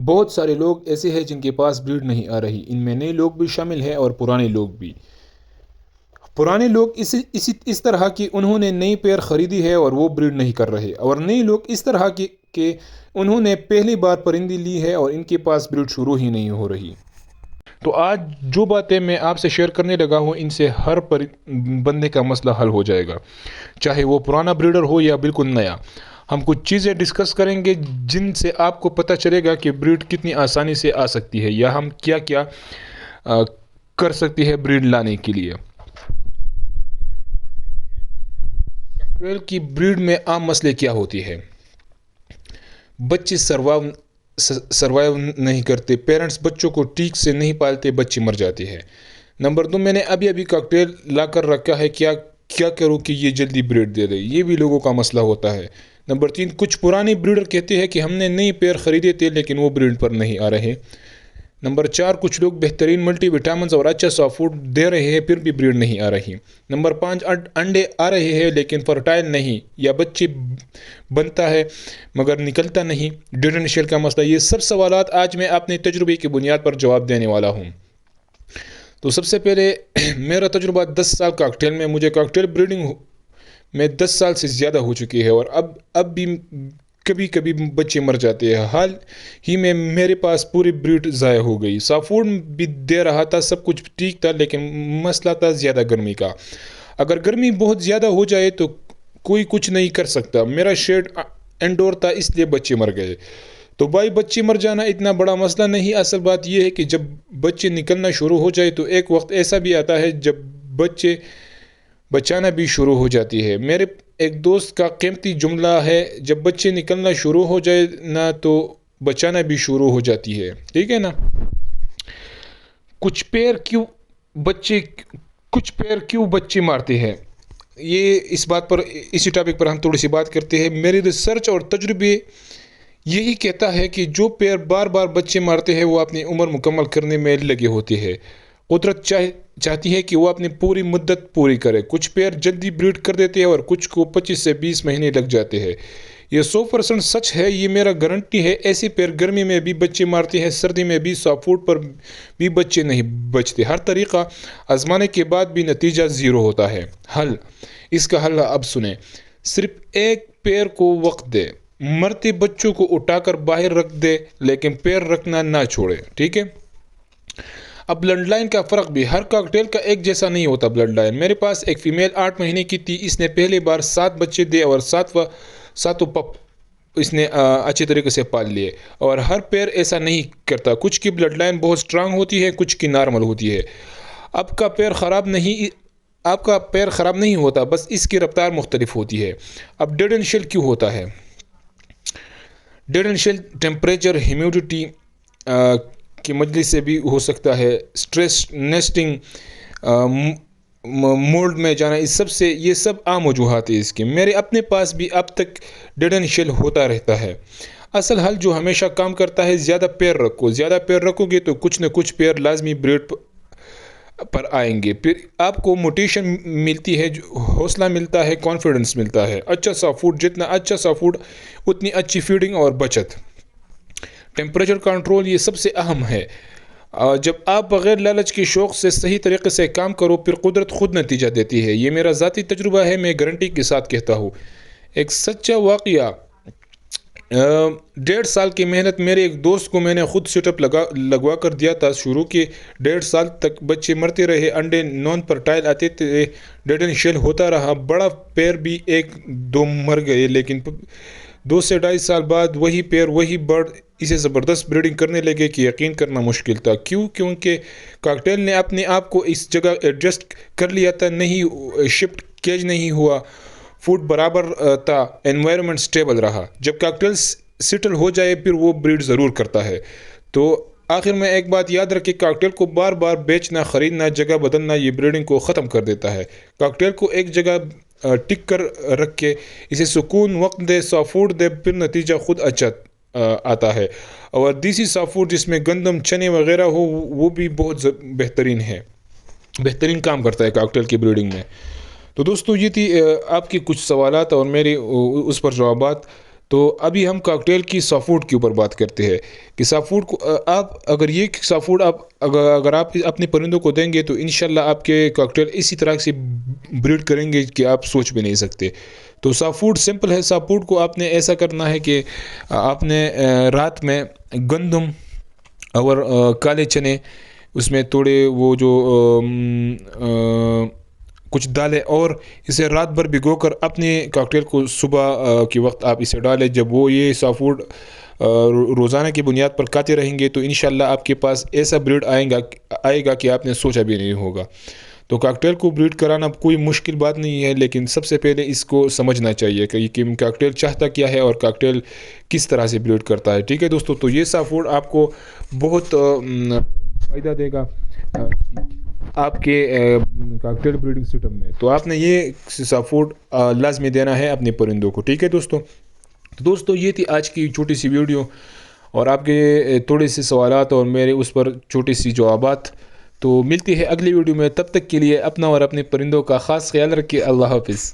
بہت سارے لوگ ایسے ہیں جن کے پاس بریڈ نہیں آ رہی، ان میں نئے لوگ بھی شامل ہیں اور پرانے لوگ بھی۔ پرانے لوگ اس طرح کی انہوں نے نئی پیئر خریدی ہے اور وہ بریڈ نہیں کر رہے، اور نئے لوگ اس طرح کی کہ انہوں نے پہلی بار پرندی لی ہے اور ان کے پاس بریڈ شروع ہی نہیں ہو رہی۔ تو آج جو باتیں میں آپ سے شیئر کرنے لگا ہوں، ان سے ہر بندے کا مسئلہ حل ہو جائے گا، چاہے وہ پرانا بریڈر ہو یا بالکل نیا۔ ہم کچھ چیزیں ڈسکس کریں گے جن سے آپ کو پتہ چلے گا کہ بریڈ کتنی آسانی سے آ سکتی ہے، یا ہم کیا کیا کر سکتی ہے بریڈ لانے کے لیے۔ کاکٹیل کی بریڈ میں عام مسئلے کیا ہوتی ہے؟ بچے سروائیو نہیں کرتے، پیرنٹس بچوں کو ٹھیک سے نہیں پالتے، بچے مر جاتے ہیں۔ نمبر 2، میں نے ابھی کاکٹیل لا کر رکھا ہے، کیا کروں کہ یہ جلدی بریڈ دے دے، یہ بھی لوگوں کا مسئلہ ہوتا ہے۔ نمبر 3، کچھ پرانے بریڈر کہتے ہیں کہ ہم نے نئی پیئر خریدے تھے لیکن وہ بریڈ پر نہیں آ رہے۔ نمبر 4، کچھ لوگ بہترین ملٹی وٹامنز اور اچھا سافٹ فوڈ دے رہے ہیں پھر بھی بریڈ نہیں آ رہی۔ نمبر 5، انڈے آ رہے ہیں لیکن فرٹائل نہیں، یا بچے بنتا ہے مگر نکلتا نہیں۔ ڈیڈ اینڈ شیل کا مسئلہ، یہ سب سوالات آج میں اپنے تجربے کی بنیاد پر جواب دینے والا ہوں۔ تو سب سے پہلے میرا تجربہ 10 سال کاکٹیل میں، مجھے کاکٹیل بریڈنگ میں 10 سال سے زیادہ ہو چکی ہے، اور اب بھی کبھی بچے مر جاتے ہیں۔ حال ہی میں میرے پاس پوری بریڈ ضائع ہو گئی۔ سافٹ فوڈ بھی دے رہا تھا، سب کچھ ٹھیک تھا، لیکن مسئلہ تھا زیادہ گرمی کا۔ اگر گرمی بہت زیادہ ہو جائے تو کوئی کچھ نہیں کر سکتا۔ میرا شیڈ انڈور تھا اس لیے بچے مر گئے۔ تو بھائی، بچے مر جانا اتنا بڑا مسئلہ نہیں، اصل بات یہ ہے کہ جب بچے نکلنا شروع ہو جائے تو ایک وقت ایسا بھی آتا ہے جب بچے بچانا بھی شروع ہو جاتی ہے۔ میرے ایک دوست کا قیمتی جملہ ہے، جب بچے نکلنا شروع ہو جائے نا تو بچانا بھی شروع ہو جاتی ہے، ٹھیک ہے نا۔ کچھ پیر کیوں بچے مارتے ہیں، اسی ٹاپک پر ہم تھوڑی سی بات کرتے ہیں۔ میری ریسرچ اور تجربے یہی کہتا ہے کہ جو پیر بار بار بچے مارتے ہیں وہ اپنی عمر مکمل کرنے میں لگے ہوتے ہیں۔ قدرت چاہتی ہے کہ وہ اپنی پوری مدت پوری کرے۔ کچھ پیر جلدی بریڈ کر دیتے ہیں اور کچھ کو 25 سے 20 مہینے لگ جاتے ہیں۔ یہ 100% سچ ہے، یہ میرا گارنٹی ہے۔ ایسے پیر گرمی میں بھی بچے مارتے ہیں، سردی میں بھی سافٹ فوڈ پر بھی بچے نہیں بچتے۔ ہر طریقہ آزمانے کے بعد بھی نتیجہ زیرو ہوتا ہے۔ حل، اس کا حل اب سنیں۔ صرف ایک پیر کو وقت دے، مرتے بچوں کو اٹھا کر باہر رکھ دے، لیکن پیر رکھنا نہ چھوڑے، ٹھیک ہے۔ اب بلڈ لائن کا فرق بھی، ہر کاکٹیل کا ایک جیسا نہیں ہوتا بلڈ لائن۔ میرے پاس ایک فیمیل 8 مہینے کی تھی، اس نے پہلی بار 7 بچے دے اور ساتوں پپ اس نے اچھے طریقے سے پال لیے، اور ہر پیر ایسا نہیں کرتا۔ کچھ کی بلڈ لائن بہت سٹرانگ ہوتی ہے، کچھ کی نارمل ہوتی ہے۔ آپ کا پیر خراب نہیں ہوتا، بس اس کی رفتار مختلف ہوتی ہے۔ اب ڈیڈ اینڈ شیل کیوں ہوتا ہے؟ Dead in shell temperature, humidity کی مجلس سے بھی ہو سکتا ہے، سٹریس، نیسٹنگ، مولڈ میں جانا، یہ سب عام وجوہات ہیں اس کے۔ میرے اپنے پاس بھی اب تک ڈیڈ اینڈ شیل ہوتا رہتا ہے۔ اصل حل جو ہمیشہ کام کرتا ہے، زیادہ پیر رکھو۔ زیادہ پیر رکھو گے تو کچھ نہ کچھ پیر لازمی بریڈ پر آئیں گے، پھر آپ کو موٹیشن ملتی ہے، حوصلہ ملتا ہے، کانفیڈنس ملتا ہے۔ اچھا سافٹ فوڈ، جتنا اچھا سافٹ فوڈ اتنی اچھی فیڈنگ اور بچت۔ ٹیمپریچر کنٹرول یہ سب سے اہم ہے۔ جب آپ بغیر لالچ کے شوق سے صحیح طریقے سے کام کرو، پھر قدرت خود نتیجہ دیتی ہے۔ یہ میرا ذاتی تجربہ ہے، میں گارنٹی کے ساتھ کہتا ہوں۔ ایک سچا واقعہ، 1.5 سال کی محنت، میرے ایک دوست کو میں نے خود سیٹ اپ لگوا کر دیا تھا۔ شروع کے 1.5 سال تک بچے مرتے رہے، انڈے نان فرٹائل آتے تھے، ڈیڈ اینڈ شیل ہوتا رہا، بڑا پیر بھی 1-2 مر گئے، لیکن 2 سے 2.5 سال بعد وہی پیر، وہی برڈ اسے زبردست بریڈنگ کرنے لگے کہ یقین کرنا مشکل تھا۔ کیونکہ کاکٹیل نے اپنے آپ کو اس جگہ ایڈجسٹ کر لیا تھا، نہیں شفٹ کیج نہیں ہوا، فوڈ برابر تھا، انوائرمنٹ سٹیبل رہا۔ جب کاکٹیل سیٹل ہو جائے پھر وہ بریڈ ضرور کرتا ہے۔ تو آخر میں ایک بات یاد رکھیں، کاکٹیل کو بار بار بیچنا، خریدنا، جگہ بدلنا، یہ بریڈنگ کو ختم کر دیتا ہے۔ کاکٹیل کو ایک جگہ ٹک کر رکھے، اسے سکون، وقت دے، سافٹ فوڈ دے، پھر نتیجہ خود اچھا آتا ہے۔ اور دیسی سافٹ فوڈ جس میں گندم، چنے وغیرہ ہو، وہ بھی بہت بہترین کام کرتا ہے کاکٹیل کی بریڈنگ میں۔ تو دوستو، یہ تھی آپ کی کچھ سوالات اور میرے اس پر جوابات۔ تو ابھی ہم کاکٹیل کی سافٹ کے اوپر بات کرتے ہیں کہ سافٹ کو آپ اگر یہ سافٹ آپ اگر آپ اپنے پرندوں کو دیں گے تو انشاءاللہ آپ کے کاکٹیل اسی طرح سے بریڈ کریں گے کہ آپ سوچ بھی نہیں سکتے. تو سافٹ سمپل ہے. سافٹ کو آپ نے ایسا کرنا ہے کہ آپ نے رات میں گندم اور کالے چنے اس میں تھوڑے وہ جو کچھ ڈالیں اور اسے رات بھر بھگو کر اپنے کاکٹیل کو صبح کے وقت آپ اسے ڈالیں. جب وہ یہ سافٹ روزانہ کی بنیاد پر کھاتے رہیں گے تو انشاءاللہ آپ کے پاس ایسا بریڈ آئے گا کہ آپ نے سوچا بھی نہیں ہوگا. تو کاکٹیل کو بریڈ کرانا کوئی مشکل بات نہیں ہے، لیکن سب سے پہلے اس کو سمجھنا چاہیے کہ کاکٹیل چاہتا کیا ہے اور کاکٹیل کس طرح سے بریڈ کرتا ہے. ٹھیک ہے دوستو، تو یہ سافٹ آپ کو بہت فائدہ دے گا آپ کے کاکٹیل بریڈنگ سسٹم میں. تو آپ نے یہ سافٹ لازمی دینا ہے اپنے پرندوں کو. ٹھیک ہے دوستو. تو دوستو یہ تھی آج کی چھوٹی سی ویڈیو اور آپ کے تھوڑے سے سوالات اور میرے اس پر چھوٹی سی جوابات. تو ملتی ہے اگلی ویڈیو میں، تب تک کے لیے اپنا اور اپنے پرندوں کا خاص خیال رکھیے. اللہ حافظ.